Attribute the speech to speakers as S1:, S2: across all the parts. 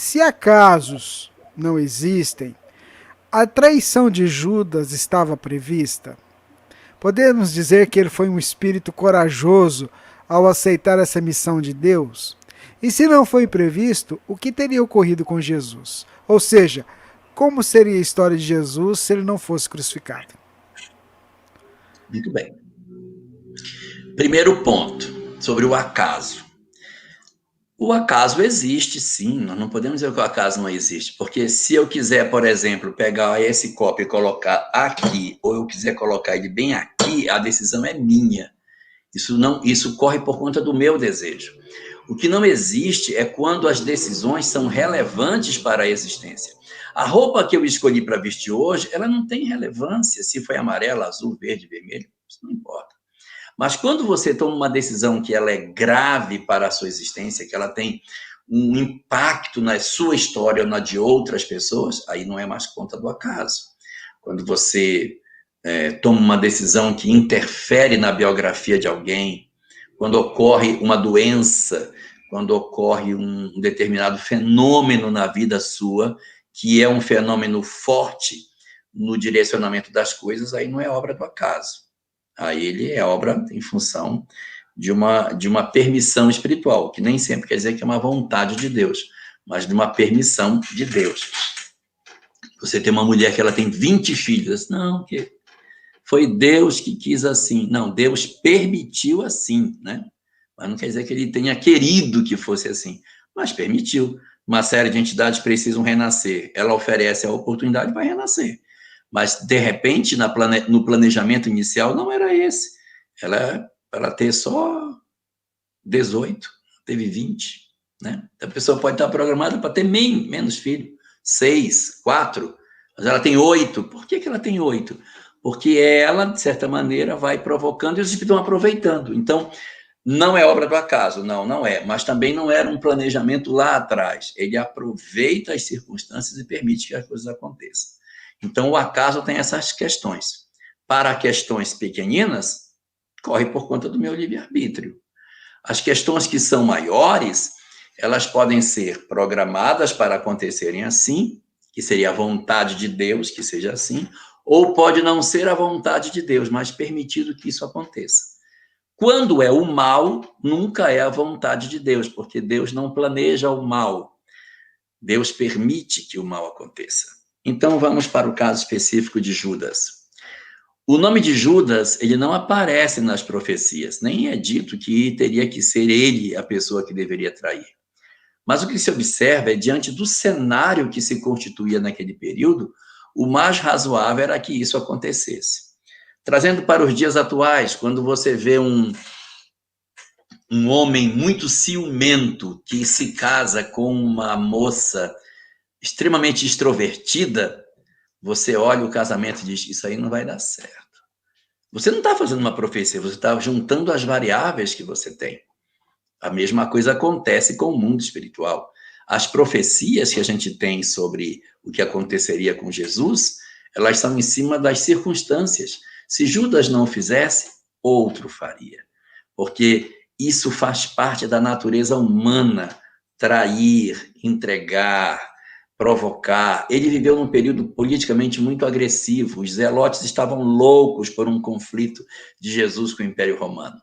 S1: Se acasos não existem, a traição de Judas estava prevista? Podemos dizer que ele foi um espírito corajoso ao aceitar essa missão de Deus? E se não foi previsto, o que teria ocorrido com Jesus? Ou seja, como seria a história de Jesus se ele não fosse crucificado?
S2: Muito bem. Primeiro ponto, sobre o acaso. O acaso existe, sim. Nós não podemos dizer que o acaso não existe, porque se eu quiser, por exemplo, pegar esse copo e colocar aqui, ou eu quiser colocar ele bem aqui, a decisão é minha. Isso corre por conta do meu desejo. O que não existe é quando as decisões são relevantes para a existência. A roupa que eu escolhi para vestir hoje, ela não tem relevância se foi amarela, azul, verde, vermelho, isso não importa. Mas quando você toma uma decisão que ela é grave para a sua existência, que ela tem um impacto na sua história ou na de outras pessoas, aí não é mais conta do acaso. Quando você toma uma decisão que interfere na biografia de alguém, quando ocorre uma doença, quando ocorre um determinado fenômeno na vida sua, que é um fenômeno forte no direcionamento das coisas, aí não é obra do acaso. Aí ele é obra em função de uma permissão espiritual, que nem sempre quer dizer que é uma vontade de Deus, mas de uma permissão de Deus. Você tem uma mulher que ela tem 20 filhos, não, que foi Deus que quis assim. Não, Deus permitiu assim, né? Mas não quer dizer que ele tenha querido que fosse assim, mas permitiu. Uma série de entidades precisam renascer. Ela oferece a oportunidade para renascer. Mas, de repente, no planejamento inicial, não era esse. Ela ter só 18, teve 20. Né? A pessoa pode estar programada para ter menos filhos, 6, 4, mas ela tem 8. Por que ela tem 8? Porque ela, de certa maneira, vai provocando e os espíritos vão aproveitando. Então, não é obra do acaso, não é. Mas também não era um planejamento lá atrás. Ele aproveita as circunstâncias e permite que as coisas aconteçam. Então, o acaso tem essas questões. Para questões pequeninas, corre por conta do meu livre-arbítrio. As questões que são maiores, elas podem ser programadas para acontecerem assim, que seria a vontade de Deus que seja assim, ou pode não ser a vontade de Deus, mas permitido que isso aconteça. Quando é o mal, nunca é a vontade de Deus, porque Deus não planeja o mal. Deus permite que o mal aconteça. Então vamos para o caso específico de Judas. O nome de Judas, ele não aparece nas profecias, nem é dito que teria que ser ele a pessoa que deveria trair. Mas o que se observa é, diante do cenário que se constituía naquele período, o mais razoável era que isso acontecesse. Trazendo para os dias atuais, quando você vê um homem muito ciumento que se casa com uma moça extremamente extrovertida, você olha o casamento e diz, isso aí não vai dar certo. Você não está fazendo uma profecia, você está juntando as variáveis que você tem. A mesma coisa acontece com o mundo espiritual. As profecias que a gente tem sobre o que aconteceria com Jesus, elas são em cima das circunstâncias. Se Judas não fizesse, outro faria. Porque isso faz parte da natureza humana, trair, entregar, provocar. Ele viveu num período politicamente muito agressivo. Os zelotes estavam loucos por um conflito de Jesus com o Império Romano.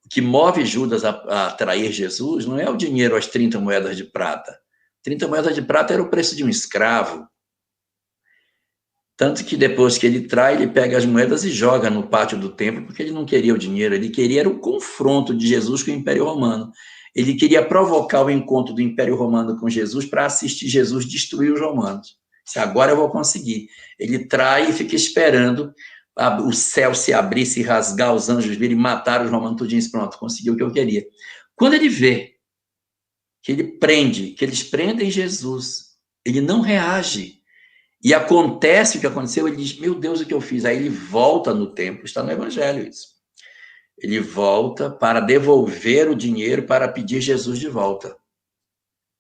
S2: O que move Judas a trair Jesus não é o dinheiro, as 30 moedas de prata. 30 moedas de prata era o preço de um escravo. Tanto que depois que ele trai, ele pega as moedas e joga no pátio do templo, porque ele não queria o dinheiro, ele queria era o confronto de Jesus com o Império Romano. Ele queria provocar o encontro do Império Romano com Jesus para assistir Jesus destruir os romanos. Se agora eu vou conseguir. Ele trai e fica esperando o céu se abrir, se rasgar, os anjos virem e matar os romanos tudinho. Pronto, conseguiu o que eu queria. Quando ele vê que eles prendem Jesus, ele não reage. E acontece o que aconteceu, ele diz, meu Deus, o que eu fiz? Aí ele volta no templo, está no Evangelho isso. Ele volta para devolver o dinheiro, para pedir Jesus de volta.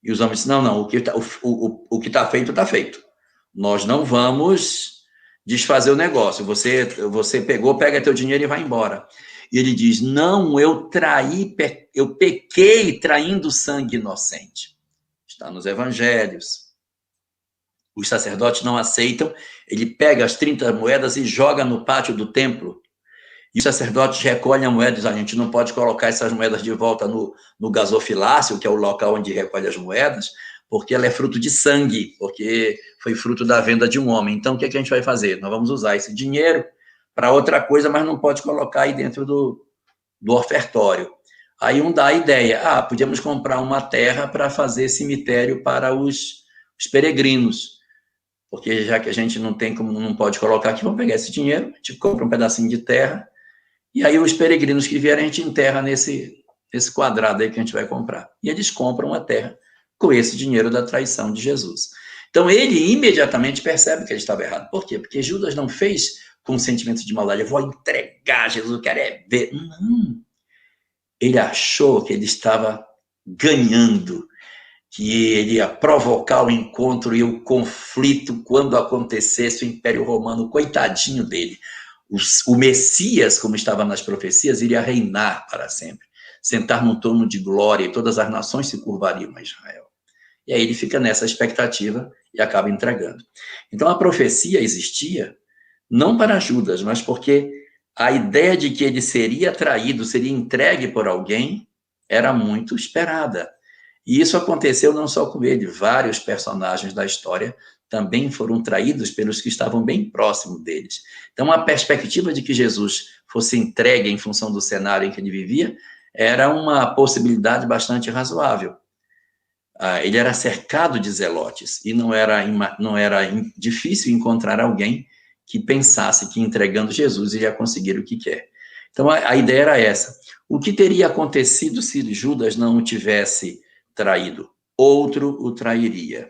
S2: E os homens dizem, não, o que está feito, está feito. Nós não vamos desfazer o negócio. Você pega teu dinheiro e vai embora. E ele diz, não, eu pequei traindo sangue inocente. está nos evangelhos. Os sacerdotes não aceitam, ele pega as 30 moedas e joga no pátio do templo. E os sacerdotes recolhem a moeda e dizem, a gente não pode colocar essas moedas de volta no gasofilácio, que é o local onde recolhe as moedas, porque ela é fruto de sangue, porque foi fruto da venda de um homem. Então, o que a gente vai fazer? Nós vamos usar esse dinheiro para outra coisa, mas não pode colocar aí dentro do ofertório. Aí um dá a ideia, podíamos comprar uma terra para fazer cemitério para os peregrinos, porque já que a gente não tem como, não pode colocar aqui, vamos pegar esse dinheiro, a gente compra um pedacinho de terra, e aí os peregrinos que vierem, a gente enterra nesse quadrado aí que a gente vai comprar. E eles compram a terra com esse dinheiro da traição de Jesus. Então ele imediatamente percebe que ele estava errado. Por quê? Porque Judas não fez com um sentimento de maldade, eu vou entregar Jesus, eu quero é ver. Não. Ele achou que ele estava ganhando, que ele ia provocar o encontro e o conflito quando acontecesse o Império Romano, coitadinho dele. O Messias, como estava nas profecias, iria reinar para sempre, sentar num trono de glória e todas as nações se curvariam a Israel. E aí ele fica nessa expectativa e acaba entregando. Então a profecia existia não para Judas, mas porque a ideia de que ele seria traído, seria entregue por alguém, era muito esperada. E isso aconteceu não só com ele, vários personagens da história também foram traídos pelos que estavam bem próximos deles. Então, a perspectiva de que Jesus fosse entregue em função do cenário em que ele vivia era uma possibilidade bastante razoável. Ele era cercado de zelotes e não era difícil encontrar alguém que pensasse que entregando Jesus ele ia conseguir o que quer. Então, a ideia era essa. O que teria acontecido se Judas não o tivesse traído? Outro o trairia.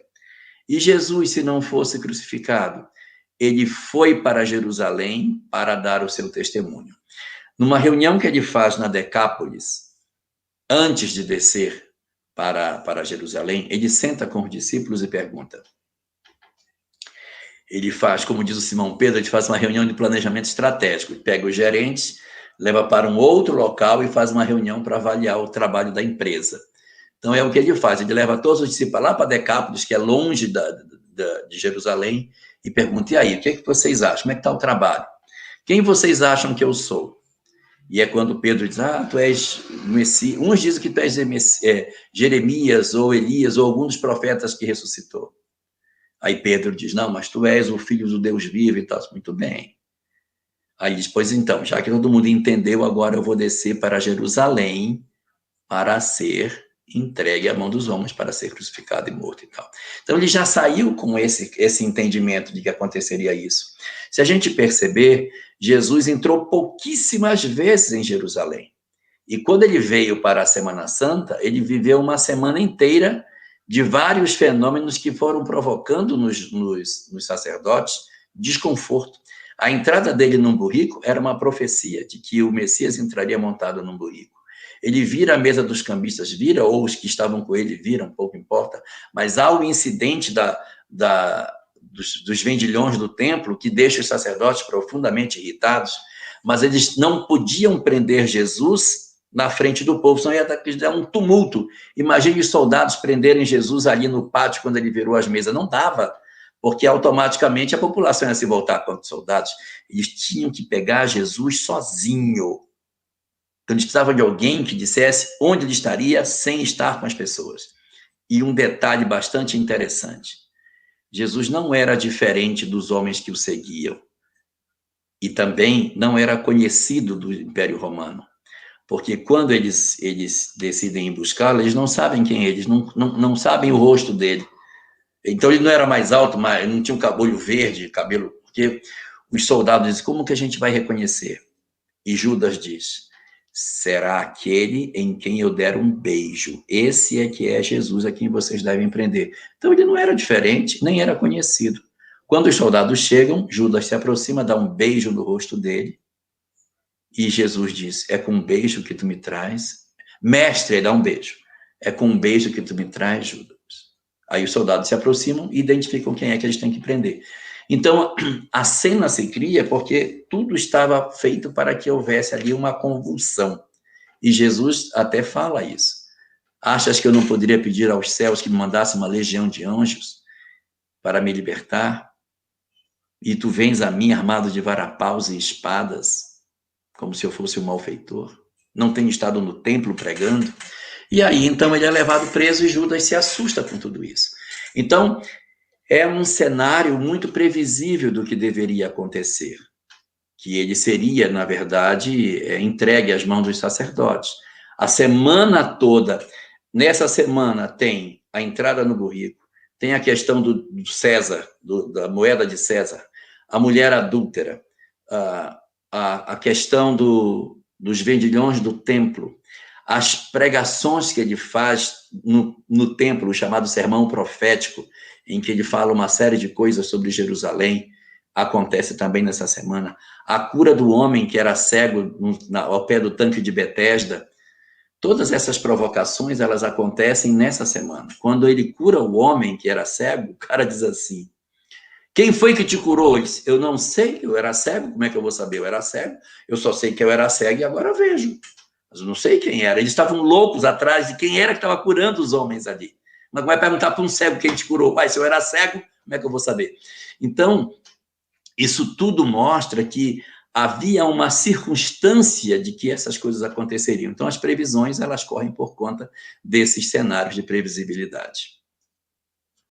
S2: E Jesus, se não fosse crucificado, ele foi para Jerusalém para dar o seu testemunho. Numa reunião que ele faz na Decápolis, antes de descer para Jerusalém, ele senta com os discípulos e pergunta. Ele faz, como diz o Simão Pedro, ele faz uma reunião de planejamento estratégico. Ele pega os gerentes, leva para um outro local e faz uma reunião para avaliar o trabalho da empresa. Então, é o que ele faz. Ele leva todos os discípulos lá para Decápolis, que é longe de Jerusalém, e pergunta, e aí, o que vocês acham? Como é que está o trabalho? Quem vocês acham que eu sou? E é quando Pedro diz, tu és Messias. Uns dizem que tu és Jeremias, ou Elias, ou algum dos profetas que ressuscitou. Aí Pedro diz, não, mas tu és o filho do Deus vivo e tal. Muito bem. Aí diz, pois então, já que todo mundo entendeu, agora eu vou descer para Jerusalém para ser entregue à mão dos homens, para ser crucificado e morto e tal. Então ele já saiu com esse entendimento de que aconteceria isso. Se a gente perceber, Jesus entrou pouquíssimas vezes em Jerusalém. E quando ele veio para a Semana Santa, ele viveu uma semana inteira de vários fenômenos que foram provocando nos sacerdotes desconforto. A entrada dele num burrico era uma profecia de que o Messias entraria montado num burrico. Ele vira a mesa dos cambistas, ou os que estavam com ele viram, pouco importa, mas há o incidente dos vendilhões do templo que deixa os sacerdotes profundamente irritados, mas eles não podiam prender Jesus na frente do povo, senão ia dar um tumulto. Imagine os soldados prenderem Jesus ali no pátio quando ele virou as mesas. Não dava, porque automaticamente a população ia se voltar contra os soldados. Eles tinham que pegar Jesus sozinho. Então, eles precisavam de alguém que dissesse onde ele estaria sem estar com as pessoas. E um detalhe bastante interessante. Jesus não era diferente dos homens que o seguiam. E também não era conhecido do Império Romano. Porque quando eles decidem ir buscá-lo, eles não sabem quem é, eles não sabem o rosto dele. Então, ele não era mais alto, mas não tinha um cabelo verde, porque os soldados dizem, como que a gente vai reconhecer? E Judas diz, será aquele em quem eu der um beijo. Esse é que é Jesus a quem vocês devem prender. Então, ele não era diferente, nem era conhecido. Quando os soldados chegam, Judas se aproxima, dá um beijo no rosto dele, e Jesus diz, é com um beijo que tu me traz? Mestre, ele dá um beijo. É com um beijo que tu me traz, Judas? Aí os soldados se aproximam e identificam quem é que eles têm que prender. Então, a cena se cria porque tudo estava feito para que houvesse ali uma convulsão. E Jesus até fala isso. Achas que eu não poderia pedir aos céus que me mandasse uma legião de anjos para me libertar? E tu vens a mim armado de varapaus e espadas, como se eu fosse um malfeitor? Não tenho estado no templo pregando? E aí, então, ele é levado preso e Judas se assusta com tudo isso. Então, é um cenário muito previsível do que deveria acontecer, que ele seria, na verdade, entregue às mãos dos sacerdotes. A semana toda, nessa semana, tem a entrada no burrico, tem a questão do César, da moeda de César, a mulher adúltera, a questão dos vendilhões do templo, as pregações que ele faz no templo, o chamado sermão profético, em que ele fala uma série de coisas sobre Jerusalém, acontece também nessa semana. A cura do homem que era cego ao pé do tanque de Betesda. Todas essas provocações, elas acontecem nessa semana. Quando ele cura o homem que era cego, o cara diz assim: quem foi que te curou? Ele disse: eu não sei, eu era cego, como é que eu vou saber? Eu era cego, eu só sei que eu era cego e agora vejo. Mas eu não sei quem era. Eles estavam loucos atrás de quem era que estava curando os homens ali. Mas como é perguntar para um cego quem te curou? Pai, se eu era cego, como é que eu vou saber? Então, isso tudo mostra que havia uma circunstância de que essas coisas aconteceriam. Então, as previsões, elas correm por conta desses cenários de previsibilidade.